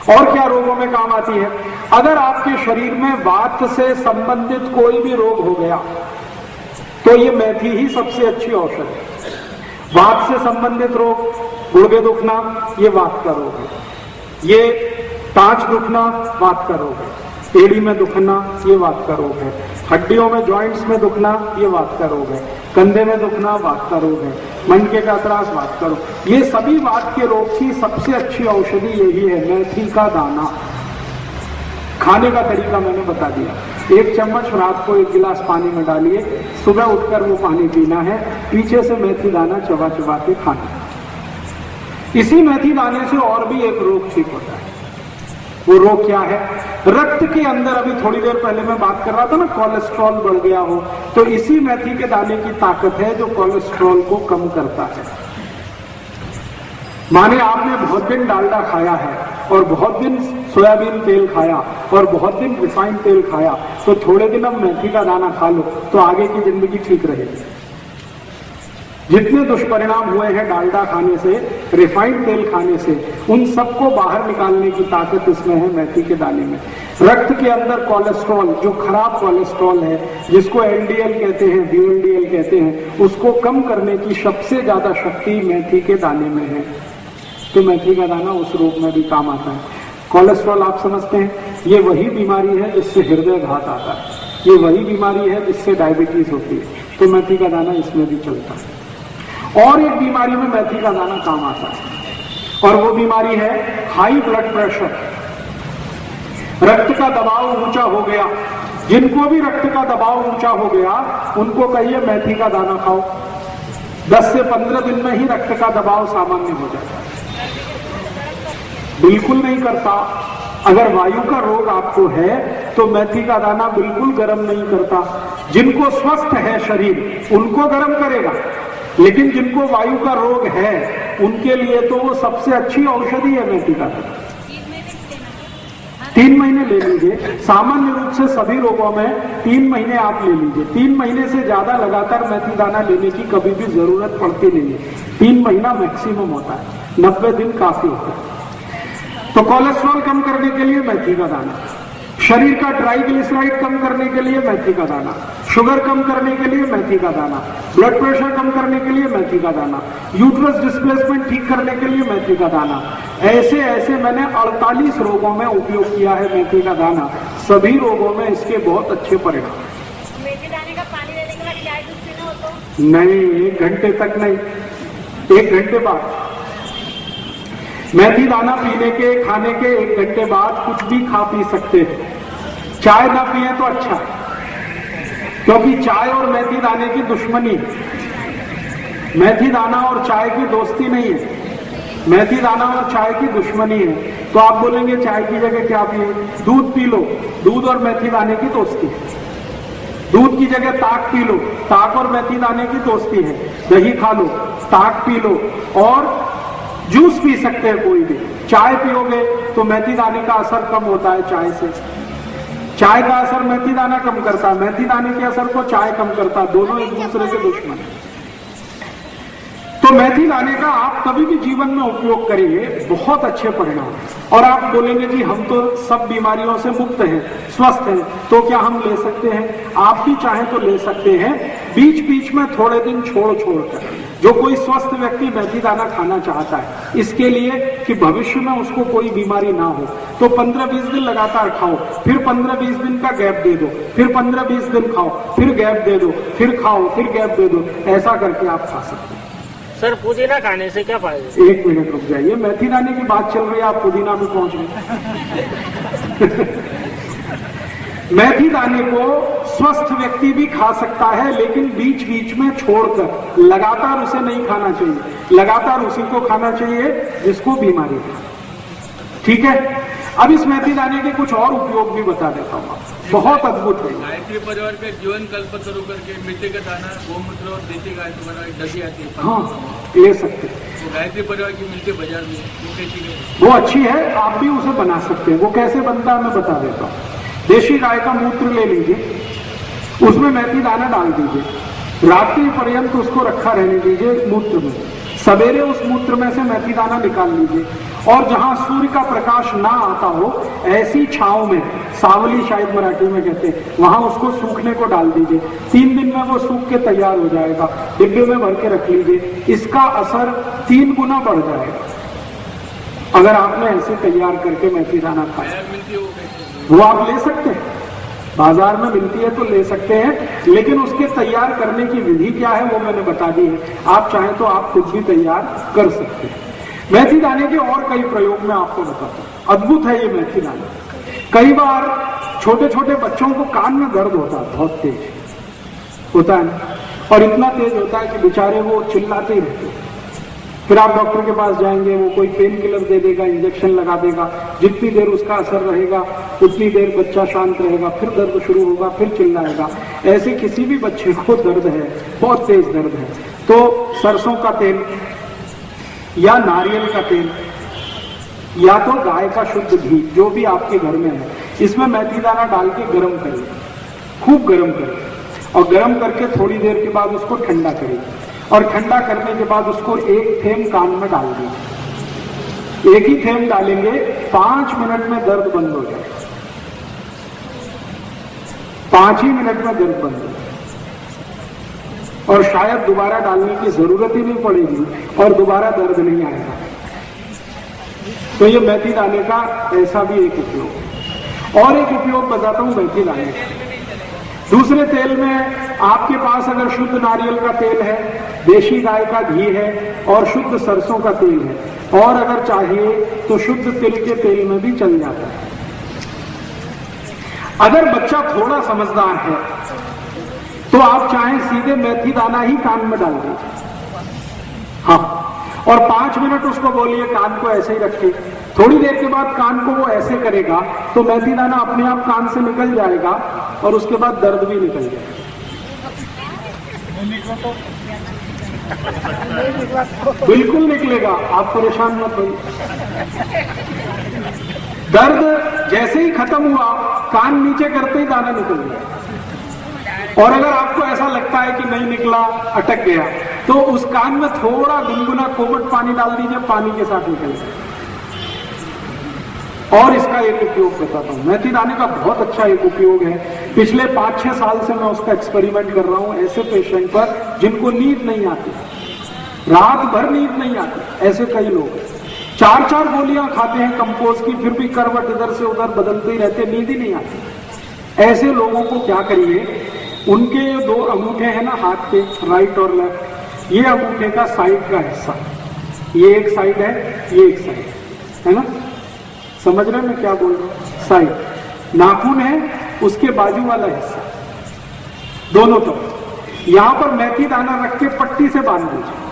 और क्या रोगों में काम आती है? अगर आपके शरीर में वात से संबंधित कोई भी रोग हो गया तो ये मेथी ही सबसे अच्छी औषध है। वात से संबंधित रोग, गुर्दे दुखना, ये वात का रोग है। ये टांच दुखना वात का रोग है। एड़ी में दुखना ये वात का रोग है। हड्डियों में जॉइंट्स में दुखना ये वात का रोग है। कंधे में दुखना वात का रोग है। मनके का त्रास वात का रोग। ये सभी वात के रोग की सबसे अच्छी औषधि यही है, मेथी का दाना। खाने का तरीका मैंने बता दिया। 1 चम्मच रात को 1 गिलास पानी में डालिए, सुबह उठकर वो पानी पीना है, पीछे से मेथी दाना चबा चबा के खाना। इसी मेथी दाने से और भी एक रोग ठीक होता है। वो रोग क्या है? रक्त के अंदर, अभी थोड़ी देर पहले मैं बात कर रहा था ना, कोलेस्ट्रॉल बढ़ गया हो, तो इसी मेथी के दाने की ताकत है जो कोलेस्ट्रॉल को कम करता है। माने आपने बहुत दिन डालडा खाया है और बहुत दिन सोयाबीन तेल खाया और बहुत दिन रिफाइंड तेल खाया, तो थोड़े दिन अब मेथी का दाना खा लो तो आगे की जिंदगी ठीक रहेगी। जितने दुष्परिणाम हुए हैं डालडा खाने से, रिफाइंड तेल खाने से, उन सबको बाहर निकालने की ताकत इसमें है मेथी के दाने में। रक्त के अंदर कोलेस्ट्रॉल, जो खराब कोलेस्ट्रॉल है, जिसको एलडीएल कहते हैं, वीएलडीएल कहते हैं, उसको कम करने की सबसे ज्यादा शक्ति मेथी के दाने में है। तो मेथी का दाना उस रोग में भी काम आता है। कोलेस्ट्रॉल आप समझते हैं, ये वही बीमारी है जिससे हृदय घात आता है, ये वही बीमारी है जिससे डायबिटीज होती है, तो मेथी का दाना इसमें भी चलता है। और एक बीमारी में मेथी का दाना काम आता है और वो बीमारी है हाई ब्लड प्रेशर। रक्त का दबाव ऊंचा हो गया, जिनको भी रक्त का दबाव ऊंचा हो गया उनको कहिए मेथी का दाना खाओ, 10 से 15 दिन में ही रक्त का दबाव सामान्य हो जाता है। बिल्कुल नहीं करता। अगर वायु का रोग आपको है तो मेथी का दाना बिल्कुल गर्म नहीं करता। जिनको स्वस्थ है शरीर उनको गर्म करेगा, लेकिन जिनको वायु का रोग है उनके लिए तो वो सबसे अच्छी औषधि है मेथी का दाना। 3 महीने ले लीजिए। सामान्य रूप से सभी रोगों में 3 महीने आप ले लीजिए। 3 महीने से ज्यादा लगातार मेथी दाना लेने की कभी भी जरूरत पड़ती नहीं है। 3 महीना मैक्सिमम होता है, 90 दिन काफी होता है। तो कोलेस्ट्रॉल कम करने के लिए मेथी का दाना, शरीर का ट्राइग्लिसराइड कम करने के लिए मेथी का दाना, शुगर कम करने के लिए मेथी का दाना, ब्लड प्रेशर कम करने के लिए मेथी का दाना, यूट्रस डिस्प्लेसमेंट ठीक करने के लिए मेथी का दाना। ऐसे ऐसे मैंने 48 रोगों में उपयोग किया है मेथी का दाना। सभी रोगों में इसके बहुत अच्छे परिणाम। मेथी दाने का पानी लेने के बाद चाय दूध पीना हो तो? नहीं, 1 घंटे तक नहीं, 1 घंटे बाद। मेथी दाना पीने के, खाने के 1 घंटे बाद कुछ भी खा पी सकते हैं। चाय ना पिए तो अच्छा है, क्योंकि चाय और मेथी दाने की दुश्मनी है। मेथी दाना और चाय की दोस्ती नहीं है, मेथी दाना और चाय की दुश्मनी है। तो आप बोलेंगे चाय की जगह क्या पिए? दूध पी लो, दूध और मेथी दाने की दोस्ती है। दूध की जगह ताक पी लो, ताक और मेथी दाने की दोस्ती है। दही खा लो, ताक पी लो, और जूस पी सकते हैं कोई भी। चाय पियोगे तो मेथी दाने का असर कम होता है चाय से। चाय का असर मेथी दाना कम करता है, मेथी दाने के असर को चाय कम करता है। दोनों एक दूसरे के दुश्मन है। तो मेथी दाने का आप कभी भी जीवन में उपयोग करिए, बहुत अच्छे परिणाम। और आप बोलेंगे जी हम तो सब बीमारियों से मुक्त हैं, स्वस्थ हैं, तो क्या हम ले सकते हैं? आप भी चाहें तो ले सकते हैं, बीच बीच में थोड़े दिन छोड़ कर। जो कोई स्वस्थ व्यक्ति मेथी दाना खाना चाहता है, इसके लिए कि भविष्य में उसको कोई बीमारी ना हो, तो 15-20 दिन लगातार खाओ, फिर 15-20 दिन का गैप दे दो, फिर 15-20 दिन खाओ, फिर गैप दे दो, फिर खाओ, फिर गैप दे दो। ऐसा करके आप खा सकते हैं। सर, पुदीना खाने से क्या फायदे? 1 मिनट रुक जाइए, मेथी दाने की बात चल रही है, आप पुदीना पे पहुंच गए। मेथी दाने को स्वस्थ व्यक्ति भी खा सकता है, लेकिन बीच बीच में छोड़कर, लगातार उसे नहीं खाना चाहिए। लगातार उसी को खाना चाहिए जिसको बीमारी है। ठीक है, अब इस मेथी दाने के कुछ और उपयोग भी बता देता हूँ, बहुत अद्भुत है। गायत्री परिवार के जीवन कल्पतरु करके मिट्टी का दाना, गोमूत्र और देसी गाय की दही आती है, हाँ ले सकते हैं। तो गायत्री परिवार की मिलती है बाजार में, वो कैसी है? वो अच्छी है, आप भी उसे बना सकते हैं। वो कैसे बनता है मैं बता देता हूँ। देशी गाय का मूत्र ले लीजिए, उसमें मेथी दाना डाल दीजिए, रात्रि पर्यंत उसको रखा रहने दीजिए मूत्र में। सवेरे उस मूत्र में से मेथी दाना निकाल लीजिए और जहां सूर्य का प्रकाश ना आता हो ऐसी छांव में, सावली शायद मराठी में कहते हैं, वहां उसको सूखने को डाल दीजिए। 3 दिन में वो सूख के तैयार हो जाएगा, डिब्बे में भर के रख लीजिए। इसका असर 3 गुना बढ़ जाएगा अगर आपने ऐसे तैयार करके मेथी दाना खाया। वो आप ले सकते हैं, बाजार में मिलती है तो ले सकते हैं, लेकिन उसके तैयार करने की विधि क्या है वो मैंने बता दी है। आप चाहें तो आप खुद भी तैयार कर सकते हैं। मेथी दाने के और कई प्रयोग मैं आपको बताता हूँ। अद्भुत है ये मेथी दाना। कई बार छोटे छोटे बच्चों को कान में दर्द होता है, बहुत तेज होता है, और इतना तेज होता है कि बेचारे वो चिल्लाते ही रहते हैं। फिर आप डॉक्टर के पास जाएंगे, वो कोई पेन किलर दे देगा, इंजेक्शन लगा देगा। जितनी देर उसका असर रहेगा उतनी देर बच्चा शांत रहेगा, फिर दर्द शुरू होगा, फिर चिल्लाएगा। ऐसे किसी भी बच्चे को दर्द है, बहुत तेज दर्द है, तो सरसों का तेल या नारियल का तेल या तो गाय का शुद्ध घी, जो भी आपके घर में है, इसमें मेथी दाना डाल के गर्म करिए, खूब गर्म करिए, और गर्म करके थोड़ी देर के बाद उसको ठंडा करिए, और ठंडा करने के बाद उसको 1 थेम कान में डाल दीजिए। 1 ही थेम डालेंगे, 5 मिनट में दर्द बंद हो जाए, 5 ही मिनट में दर्द बंद हो जाए, और शायद दोबारा डालने की जरूरत ही नहीं पड़ेगी और दोबारा दर्द नहीं आएगा। तो ये मेथी दाने का ऐसा भी एक उपयोग है। और एक उपयोग बताता हूं मेथी दाने का। दूसरे तेल में आपके पास अगर शुद्ध नारियल का तेल है, देशी गाय का घी है और शुद्ध सरसों का तेल है, और अगर चाहिए तो शुद्ध तिल के तेल में भी चल जाता है। अगर बच्चा थोड़ा समझदार है तो आप चाहें सीधे मेथी दाना ही कान में डाल दीजिए, हाँ, और 5 मिनट उसको बोलिए कान को ऐसे ही रखिए। थोड़ी देर के बाद कान को वो ऐसे करेगा तो मेथी दाना अपने आप कान से निकल जाएगा और उसके बाद दर्द भी निकल जाएगा। बिल्कुल निकलेगा, आप परेशान मत होइए। दर्द जैसे ही खत्म हुआ, कान नीचे करते ही दाना निकल गया। और अगर आपको ऐसा लगता है कि नहीं निकला, अटक गया, तो उस कान में थोड़ा गुनगुना कोमट पानी डाल दीजिए, पानी के साथ निकल जाए। और इसका एक उपयोग बताता हूं, मेथी दाने का बहुत अच्छा एक उपयोग है। पिछले 5-6 साल से मैं उसका एक्सपेरिमेंट कर रहा हूं ऐसे पेशेंट पर जिनको नींद नहीं आती, रात भर नींद नहीं आती। ऐसे कई लोग 4-4 गोलियां खाते हैं कंपोज की, फिर भी करवट इधर से उधर बदलते ही रहते, नींद ही नहीं आती। ऐसे लोगों को क्या करिए, उनके 2 अंगूठे हैं ना हाथ के, राइट और लेफ्ट, ये अंगूठे का साइड का हिस्सा, ये एक साइड है, ये एक साइड है ना, समझ रहे हैं मैं क्या बोल रहा हूं? साइड नाखून है, उसके बाजू वाला हिस्सा, दोनों तरफ यहां पर मेथी दाना रख के पट्टी से बांध दीजिए।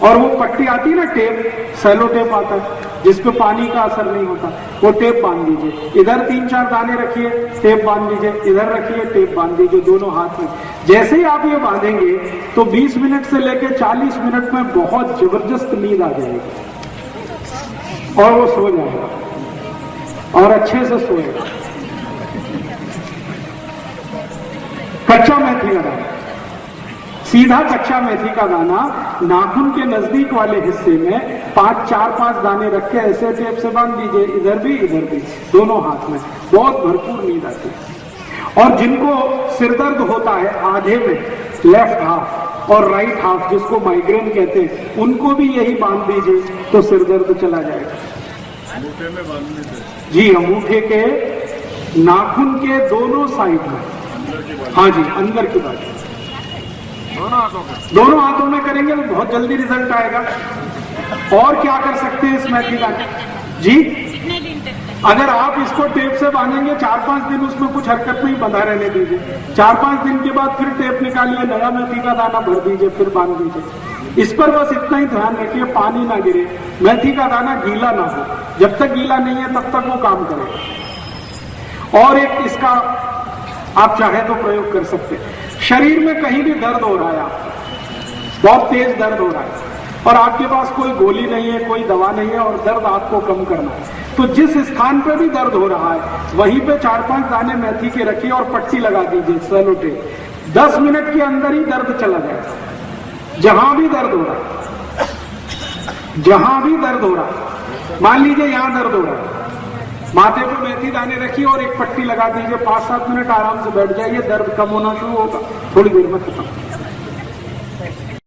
और वो पट्टी आती है ना, टेप, सेलो टेप आता है जिसपे पानी का असर नहीं होता, वो टेप बांध दीजिए। इधर 3-4 दाने रखिए, टेप बांध दीजिए, इधर रखिए, टेप बांध दीजिए, दोनों हाथ में। जैसे ही आप ये बांधेंगे तो 20 मिनट से लेकर 40 मिनट में बहुत जबरदस्त नींद आ जाएगी और वो सो जाएगा और अच्छे से सोएगा। कच्चा मेथी का दाना, सीधा कच्चा मेथी का दाना नाखून के नजदीक वाले हिस्से में 4-5 दाने रख के ऐसे टेप से बांध दीजिए, इधर भी दोनों हाथ में, बहुत भरपूर नींद आती है। और जिनको सिरदर्द होता है आधे में, लेफ्ट हाफ और राइट हाफ, जिसको माइग्रेन कहते हैं, उनको भी यही बांध दीजिए तो सिरदर्द चला जाएगा। अंगूठे में बांधने से? जी, अंगूठे के नाखून के दोनों साइड में, हाँ जी, अंदर की बाजू, दोनों हाथों में करेंगे तो बहुत जल्दी रिजल्ट आएगा। और क्या कर सकते हैं इस मेथी दाने जी, कितने दिन तक? अगर आप इसको टेप से बांधेंगे 4-5 दिन उसमें कुछ हरकत नहीं, बंधा रहने दीजिए। 4-5 दिन के बाद फिर टेप निकालिए, नया मेथी का दाना भर दीजिए, फिर बांध दीजिए। इस पर बस इतना ही ध्यान रखिए, पानी ना गिरे, मेथी का दाना गीला ना हो। जब तक गीला नहीं है तब तक वो काम करेगा। और एक इसका आप चाहे तो प्रयोग कर सकते हैं, शरीर में कहीं भी दर्द हो रहा है, आपको बहुत तेज दर्द हो रहा है और आपके पास कोई गोली नहीं है, कोई दवा नहीं है, और दर्द आपको कम करना है, तो जिस स्थान पे भी दर्द हो रहा है वहीं पे 4-5 दाने मेथी के रखिए और पट्टी लगा दीजिए, सेलो टेप। 10 मिनट के अंदर ही दर्द चला जाएगा, जहां भी दर्द हो रहा है। जहां भी दर्द हो रहा है, मान लीजिए यहां दर्द हो रहा है, माथे पर मेथी दाने रखिए और एक पट्टी लगा दीजिए, 5-7 मिनट आराम से बैठ जाइए, दर्द कम होना शुरू होगा, थोड़ी देर में खत्म।